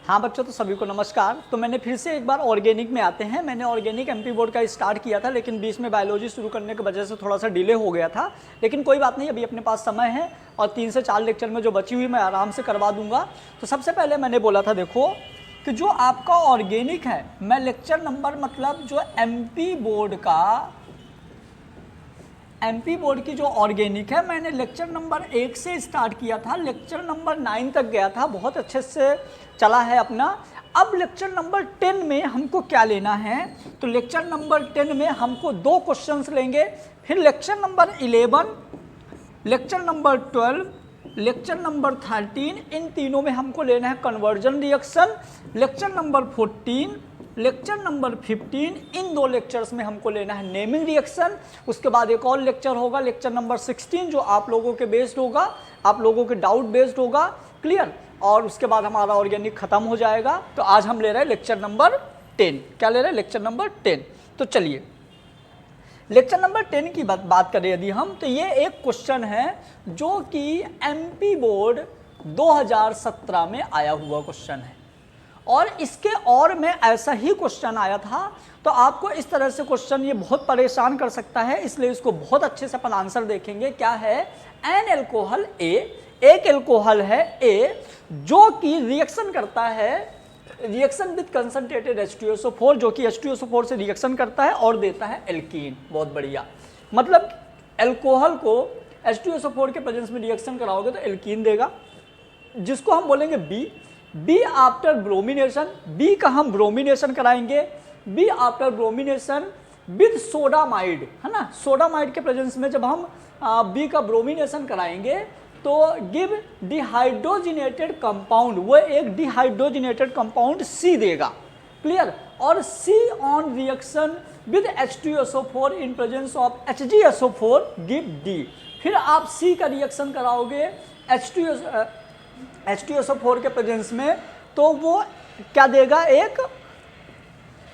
हाँ बच्चों, तो सभी को नमस्कार। तो मैंने फिर से एक बार ऑर्गेनिक में आते हैं। मैंने ऑर्गेनिक एमपी बोर्ड का स्टार्ट किया था, लेकिन बीच में बायोलॉजी शुरू करने की वजह से थोड़ा सा डिले हो गया था। लेकिन कोई बात नहीं, अभी अपने पास समय है और 3 से 4 लेक्चर में जो बची हुई मैं आराम से करवा दूंगा। तो सबसे पहले मैंने बोला था, देखो कि जो आपका ऑर्गेनिक है, मैं लेक्चर नंबर मतलब जो एमपी बोर्ड की जो ऑर्गेनिक है, मैंने लेक्चर नंबर 1 से स्टार्ट किया था, लेक्चर नंबर 9 तक गया था, बहुत अच्छे से चला है अपना। अब लेक्चर नंबर 10 में हमको क्या लेना है, तो लेक्चर नंबर 10 में हमको 2 क्वेश्चंस लेंगे। फिर lecture number 11, lecture number 12, lecture number 13, इन तीनों में हमको लेना है conversion reaction. Lecture number 14, lecture number 15, इन 2 लेक्चर्स में हमको लेना है नेमिंग रिएक्शन। उसके बाद एक और लेक्चर होगा, लेक्चर नंबर 16, जो आप लोगों के बेस्ड होगा, आप लोगों के डाउट बेस्ड होगा। क्लियर? और उसके बाद हमारा ऑर्गेनिक खत्म हो जाएगा। तो आज हम ले रहे हैं लेक्चर नंबर 10। क्या ले रहे हैं? Lecture number 10। तो चलिए लेक्चर नंबर 10 की बात करें यदि हम, तो ये एक क्वेश्चन है जो कि एमपी बोर्ड 2017 में आया हुआ क्वेश्चन है। और इसके और में ऐसा ही क्वेश्चन आया था। तो आपको इस तरह से क्वेश्चन ये बहुत परेशान कर सकता है, इसलिए इसको बहुत अच्छे से अपन आंसर देखेंगे। क्या है? एन एल्कोहल ए, एक एल्कोहल है ए, जो कि रिएक्शन करता है, रिएक्शन विद कंसंट्रेटेड H2SO4, जो कि H2SO4 से रिएक्शन करता है और देता है एल्कीन। बहुत बढ़िया। मतलब एल्कोहल को H2SO4 के प्रेजेंस में रिएक्शन कराओगे तो एल्कीन देगा, जिसको हम बोलेंगे बी आफ्टर ब्रोमिनेशन। बी का हम ब्रोमिनेशन कराएंगे, B after bromination with sodamide, है ना। सोडामाइड के प्रेजेंस में जब हम बी का ब्रोमिनेशन कराएंगे तो गिव डिहाइड्रोजिनेटेड कंपाउंड, वो एक डिहाइड्रोजिनेटेड कंपाउंड सी देगा। क्लियर? और C on reaction with H2SO4 in presence of HgSO4 give D. फिर आप सी का रिएक्शन कराओगे H2SO4 के प्रेजेंस में, तो वो क्या देगा? एक।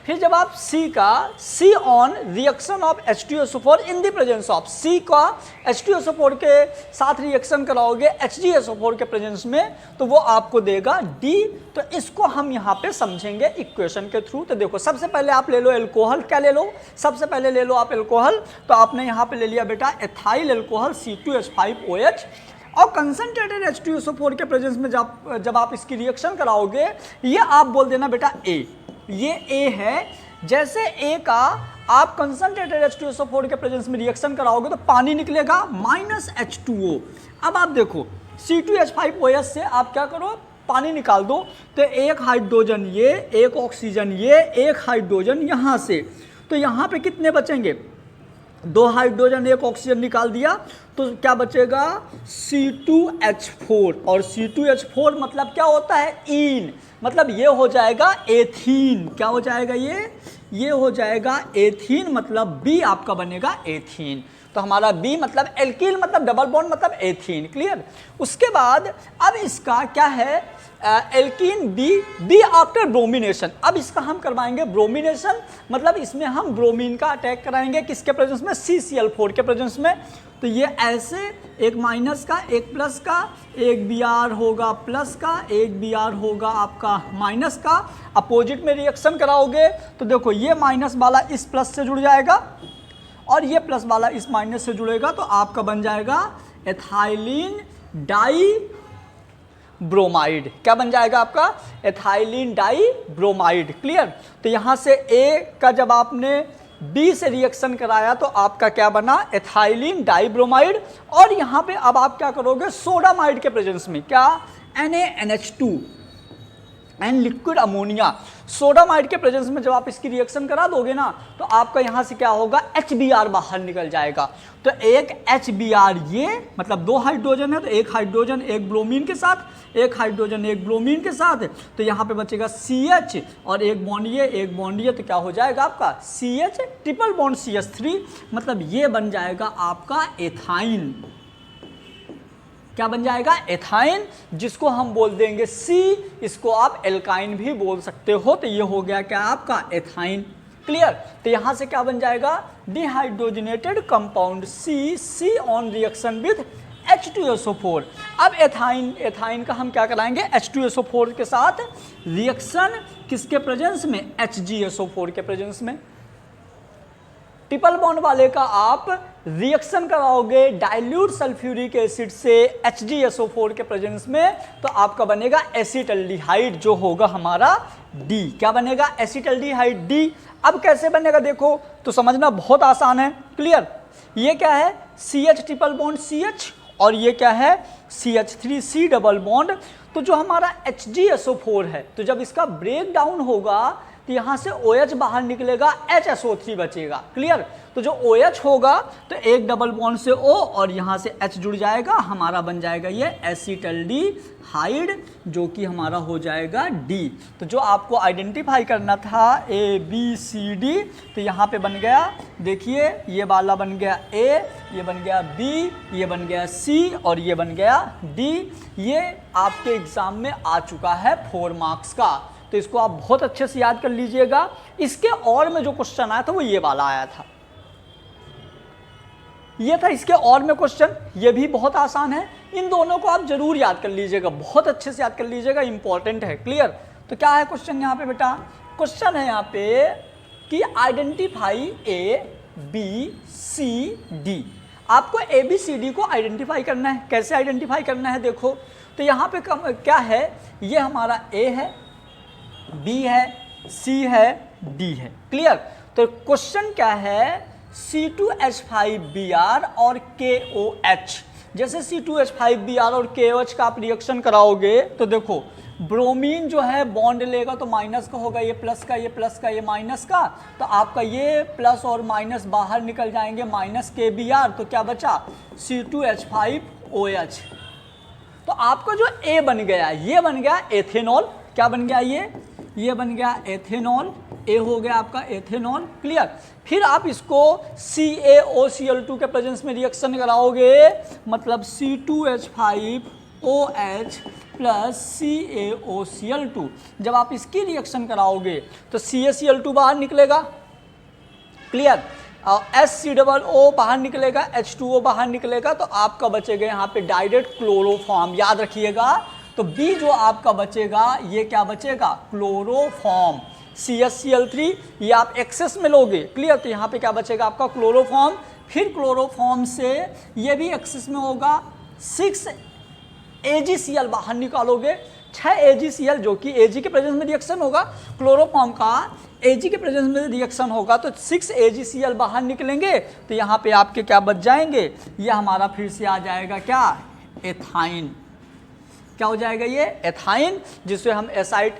फिर जब आप C on reaction of H2SO4 in the presence of, C का H2SO4 के साथ रिएक्शन कराओगे HgSO4 के प्रेजेंस में, तो वो आपको देगा D। तो इसको हम यहाँ पे समझेंगे इक्वेशन के थ्रू। तो देखो, सबसे पहले आप ले लो एल्कोहल। क्या ले लो? सबसे पहले ले लो आप एल्कोहल। तो आपने यहाँ पे ले लिया बेटा एथाइल एल्कोहल C2H5OH, और कंसंट्रेटेड H2SO4 के प्रेजेंस में जब आप इसकी रिएक्शन कराओगे, ये आप बोल देना बेटा A, ये A है। जैसे A का आप कंसंट्रेटेड H2SO4 के प्रेजेंस में रिएक्शन कराओगे तो पानी निकलेगा -H2O। अब आप देखो C2H5OH से आप क्या करो, पानी निकाल दो, तो एक हाइड्रोजन ये, एक ऑक्सीजन ये, एक हाइड्रोजन यहाँ से, तो यहाँ पे कितने बचेंगे? 2 हाइड्रोजन, 1 ऑक्सीजन निकाल दिया, तो क्या बचेगा? C2H4। और C2H4 मतलब क्या होता है? ईन। मतलब ये हो जाएगा एथीन। क्या हो जाएगा? ये हो जाएगा एथीन। मतलब B आपका बनेगा एथीन। तो हमारा B मतलब एल्कीन, मतलब डबल बॉन्ड, मतलब एथीन। क्लियर? उसके बाद अब इसका क्या है? Alkene B after bromination. अब इसका हम करवाएंगे ब्रोमिनेशन, मतलब इसमें हम ब्रोमीन का अटैक कराएंगे। किसके प्रेजेंस में? CCl4 के प्रेजेंस में। तो ये ऐसे एक माइनस का, एक प्लस का, एक Br होगा प्लस का, एक Br होगा आपका माइनस का। अपोजिट में रिएक्शन कराओगे तो देखो, ये माइनस वाला इस प्लस से जुड़ जाएगा और ये प्लस वाला इस माइनस से जुड़ेगा, तो आपका बन जाएगा एथाइलिन डाई ब्रोमाइड। क्या बन जाएगा आपका? Ethylene dibromide. क्लियर? तो यहाँ से A का जब आपने B से रिएक्शन कराया तो आपका क्या बना? Ethylene dibromide. और यहाँ पे अब आप क्या करोगे? सोडामाइड के प्रेजेंस में क्या? NaNH2 and liquid ammonia. Sodamide के प्रेजेंस में जब आप इसकी रिएक्शन करा दोगे ना, तो आपका यहाँ से क्या होगा? HBr बाहर निकल जाएगा। तो एक HBr, ये मतलब 2 हाइड्रोजन है, तो एक हाइड्रोजन एक ब्रोमीन के साथ, एक हाइड्रोजन एक ब्रोमीन के साथ, तो यहाँ पे बचेगा CH और एक बॉन्ड ये, एक बॉन्ड ये, तो क्या हो जाएगा आपका? CH triple bond CH3। मतलब ये बन जाएगा आपका एथाइन। क्या बन जाएगा? एथाइन, जिसको हम बोल देंगे C। इसको आप एल्काइन भी बोल सकते हो। तो ये हो गया क्या आपका? एथाइन। क्लियर? तो यहां से क्या बन जाएगा? Dehydrogenated compound C on reaction with H2SO4। अब एथाइन का हम क्या कराएंगे, H2SO4 के साथ रिएक्शन किसके प्रेजेंस में, HgSO4 के प्रेजेंस में। ट्रिपल बॉन्ड वाले का आप रिएक्शन कराओगे डाइल्यूट सल्फ्यूरिक एसिड से HgSO4 के प्रेजेंस में, तो आपका बनेगा एसिटल्डिहाइड जो होगा हमारा D। क्या बनेगा, एसिटल्डिहाइड D। अब कैसे बनेगा देखो तो समझना बहुत आसान है, क्लियर। ये क्या है, CH ट्रिपल बॉन्ड CH और ये क्या है CH3C डबल बॉन्ड। तो जो हमारा HgSO4 है, तो जब इसका ब्रेक डाउन होगा तो यहाँ से OH बाहर निकलेगा, HSO3 बचेगा, क्लियर। तो जो OH होगा तो एक डबल बॉन्ड से O और यहाँ से H जुड़ जाएगा, हमारा बन जाएगा ये एसिटल्डिहाइड जो कि हमारा हो जाएगा D। तो जो आपको आइडेंटिफाई करना था ABCD, तो यहाँ पे बन गया, देखिए ये वाला बन गया A, ये बन गया B, ये बन गया C और ये बन गया D। ये आपके एग्जाम में आ चुका है 4 मार्क्स का, तो इसको आप बहुत अच्छे से याद कर लीजिएगा। इसके और में जो क्वेश्चन आया था वो ये वाला आया था, ये था इसके और में क्वेश्चन, ये भी बहुत आसान है। इन दोनों को आप जरूर याद कर लीजिएगा, बहुत अच्छे से याद कर लीजिएगा, इंपॉर्टेंट है, क्लियर। तो क्या है क्वेश्चन यहाँ पे बेटा, क्वेश्चन है यहाँ पे कि आइडेंटिफाई ABCD। आपको ABCD को आइडेंटिफाई करना है। कैसे आइडेंटिफाई करना है देखो, तो यहाँ पे क्या है, ये हमारा A है, B है, C है, D है, क्लियर। तो क्वेश्चन क्या है, C2H5Br और KOH। जैसे C2H5Br और KOH का आप रिएक्शन कराओगे तो देखो ब्रोमीन जो है बॉन्ड लेगा तो माइनस का होगा, ये प्लस का, ये प्लस का, ये माइनस का, तो आपका ये प्लस और माइनस बाहर निकल जाएंगे, माइनस KBr, तो क्या बचा C2H5OH। तो आपका जो A बन गया, ये बन गया एथेनॉल। क्या बन गया, ये बन गया एथेनॉल, A हो गया आपका एथेनॉल, क्लियर। फिर आप इसको CaOCl2 के प्रेजेंस में रिएक्शन कराओगे, मतलब C2H5OH प्लस CaOCl2। जब आप इसकी रिएक्शन कराओगे तो CaCl2 बाहर निकलेगा, क्लियर, और HCOO बाहर निकलेगा, H2O बाहर निकलेगा, तो आपका बचेगा यहाँ पे डायरेक्ट क्लोरोफॉर्म, याद रखिएगा। तो B जो आपका बचेगा, ये क्या बचेगा, क्लोरोफॉर्म। CHCl3 ये आप एक्सेस में लोगे, क्लियर, तो यहाँ पे क्या बचेगा आपका क्लोरोफॉर्म। फिर क्लोरोफॉर्म से ये भी एक्सेस में होगा, 6 AgCl बाहर निकालोगे, 6 AgCl जो कि Ag के प्रेजेंस में रिएक्शन होगा, क्लोरोफॉर्म का Ag के प्रेजेंस में रिएक्शन होगा, तो 6 AgCl बाहर निकलेंगे, तो यहाँ पे आपके क्या बच जाएंगे, ये हमारा फिर से आ जाएगा क्या, एथाइन। क्या हो जाएगा ये, एथाइन, जिससे हम एसाइड,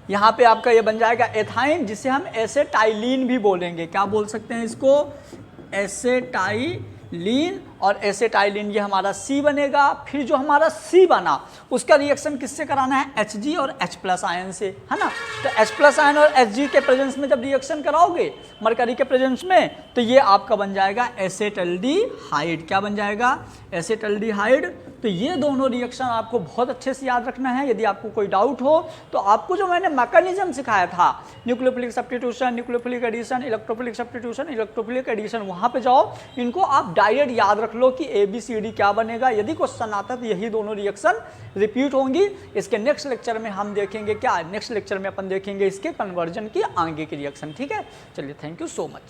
यहाँ पे आपका ये बन जाएगा एथाइन, जिसे हम एसेटाइलिन भी बोलेंगे। क्या बोल सकते हैं इसको, एसेटाइलिन। और एसेटाइलिन ये हमारा C बनेगा। फिर जो हमारा C बना उसका रिएक्शन किससे कराना है, Hg और H+ आयन से, है ना। तो H+ आयन और Hg के प्रेजेंस में जब रिएक्शन कराओगे मरकरी के प्रेजेंस में, तो ये आपका बन जाएगा एसेटल्डिहाइड। क्या बन जाएगा, एसेटल्डिहाइड। तो ये दोनों रिएक्शन आपको बहुत अच्छे से याद रखना है। यदि आपको कोई डाउट हो तो आपको जो मैंने मैकेनिज्म सिखाया था, nucleophilic substitution, nucleophilic addition, electrophilic substitution, electrophilic addition, वहाँ पे जाओ, इनको आप डायरेक्ट याद रख लो कि ABCD क्या बनेगा। यदि क्वेश्चन आता तो यही दोनों रिएक्शन रिपीट होंगी। इसके नेक्स्ट लेक्चर में हम देखेंगे क्या, नेक्स्ट लेक्चर में अपन देखेंगे इसके कन्वर्जन की आगे की रिएक्शन, ठीक है। चलिए, थैंक यू सो मच।